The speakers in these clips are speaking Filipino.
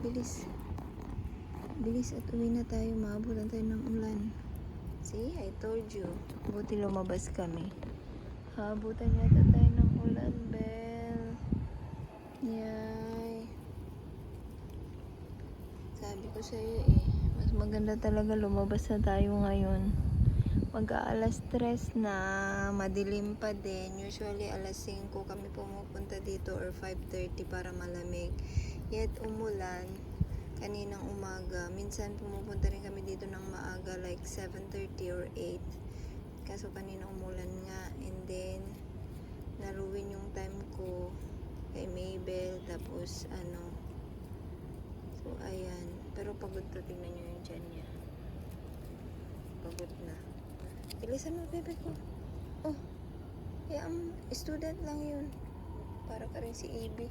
Bilis. Bilis at uwi na tayo. Maabutan tayo ng ulan. See, I told you. Buti lumabas kami. Habutan yata tayo ng ulan, Bel. Yay. Sabi ko sa'yo mas maganda talaga lumabas na tayo ngayon. Mag-aalas 3 na, madilim pa din. Usually alas 5 kami pumupunta dito or 5:30 para malamig. Yet umulan kaninang umaga. Minsan pumupunta rin kami dito ng maaga like 7:30 or 8. Kaso kanina umulan nga, and then naruwin yung time ko kay Mabel, tapos so ayan, pero pagod to. Tingnan nyo yung tiyan niya, pagod na. Bilisan mo, bebe ko. Oh, student lang yun. Para ka rin si Ibi.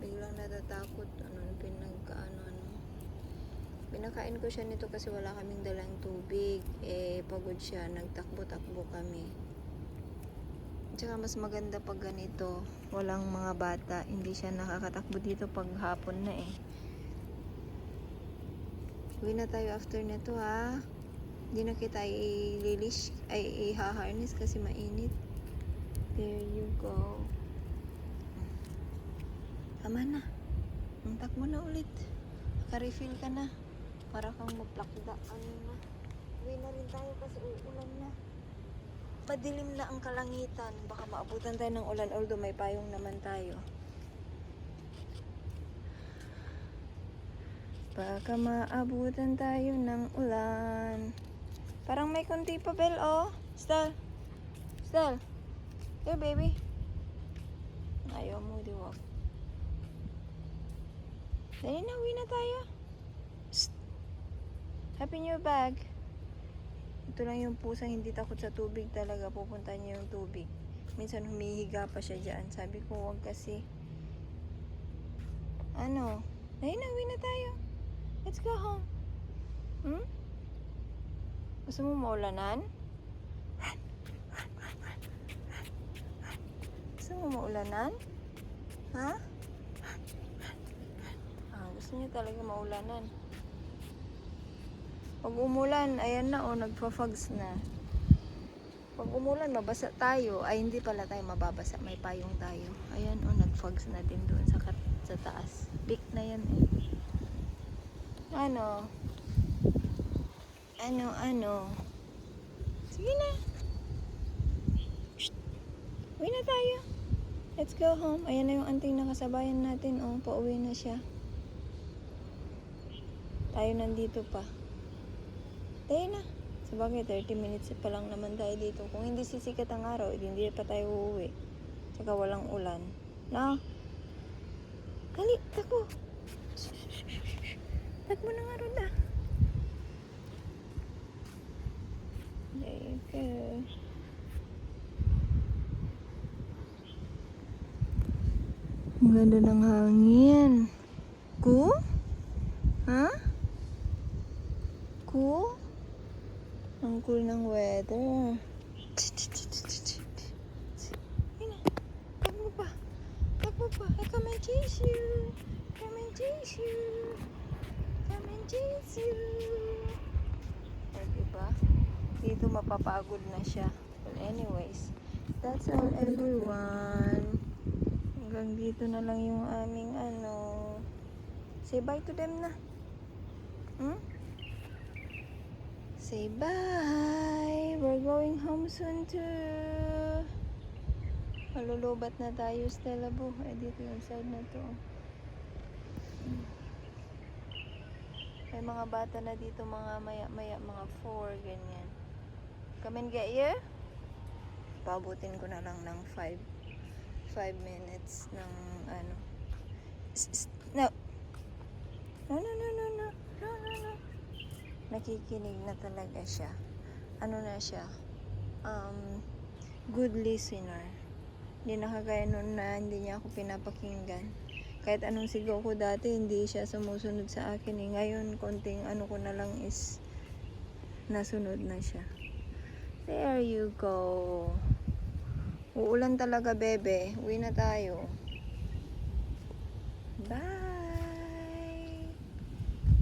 Biglang natatakot. Pinakain ko siya nito kasi wala kaming dalang tubig. Pagod siya. Nagtakbo-takbo kami. Tsaka mas maganda pag ganito. Walang mga bata. Hindi siya nakakatakbo dito pag hapon na Uwi na tayo after nito, ha. Hindi na kita i-harness kasi mainit. There you go. Tama na. Takbo na ulit. Naka-refill ka na. Para kang maplakda. Na. Uwi na rin tayo kasi uulan na. Madilim na ang kalangitan. Baka maabutan tayo ng ulan. Although may payong naman tayo. Baka maabutan tayo ng ulan. Parang may konti pa, Bel, oh. Stel. Here, baby. Ayaw mo, diwag. Dali na, uwi na tayo. Psst. Happy new bag. Ito lang yung pusang hindi takot sa tubig talaga. Pupunta niya yung tubig. Minsan humihiga pa siya dyan. Sabi ko, wag kasi. Dali na, uwi na tayo. Let's go home. Gusto mo maulanan? Gusto mo maulanan? Ha? Gusto niya talaga maulanan. Pag umulan, ayan na, nagpa-fogs na. Pag umulan, mabasa tayo. Ay, hindi pala tayo mababasa. May payong tayo. Ayan, nag-fogs na din doon sa taas. Big na yan Ano? Sige na. Shh. Uwi na tayo. Let's go home. Ayan na yung anting nakasabayan natin. Pauwi na siya. Tayo nandito pa. Tayo na. Sabagay, 30 minutes pa lang naman tayo dito. Kung hindi sisikat ang araw, hindi pa tayo uuwi. Tsaka walang ulan. Na? Dali, takbo. Takbo na nga ron There you go. Ang ganda ng hangin. Cool? Ha? Cool? Ang cool ng weather. Ayun na. Takbo pa. I come and chase you. Diba? Dito mapapagod na siya. But anyways, that's all, everyone. Hanggang dito na lang yung aming Say bye to them na. Say bye. We're going home soon too. Malulubat na tayo, Stella Boo. Dito yung side na to. May mga bata na dito, mga maya, mga 4, ganyan. Come and get you? Pabutin ko na lang ng 5 minutes ng No. No. Nakikinig na talaga siya. Na siya? Good listener. Hindi nakagaya noon na hindi niya ako pinapakinggan. Kahit anong sigaw ko dati, hindi siya sumusunod sa akin. Ngayon, konting ko na lang is nasunod na siya. There you go. Uulan talaga, bebe. Uwi na tayo. Bye!